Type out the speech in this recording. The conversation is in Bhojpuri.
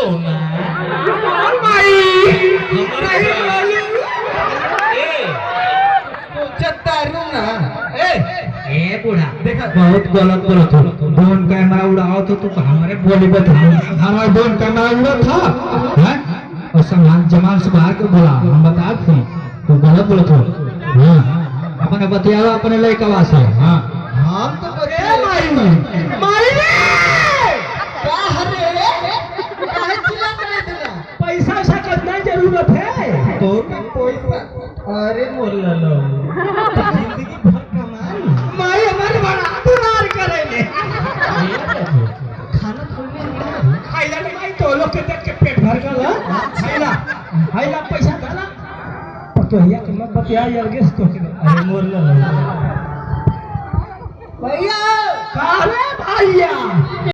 सोना ए बूढ़ा देखा बहुत गलत बोलत हो। ड्रोन कैमरा उड़ाओ तो तू हमारे बोली बता हमारा ड्रोन कैमरा उड़ा था हैं और सामान जमान से बाहर के बोला हम बता थे तू गलत बोलत हो। हां अपने बतियावा अपने लइकवा से। हां हम तो बता माई का हरे काहे चिल्ला करे देना पैसा से कितना जरूरत है तो पैसा अरे मोर लालो जिंदगी भर कमाई माई हमारे बड़ा दुलार करेले खाना खाने खाइला नहीं तो लोग के देख के पेट भर गल खाइला खाइला पैसा खाला और तो हिया के मत बतिया यार गेस तो के अरे मोर लालो भैया काहे भैया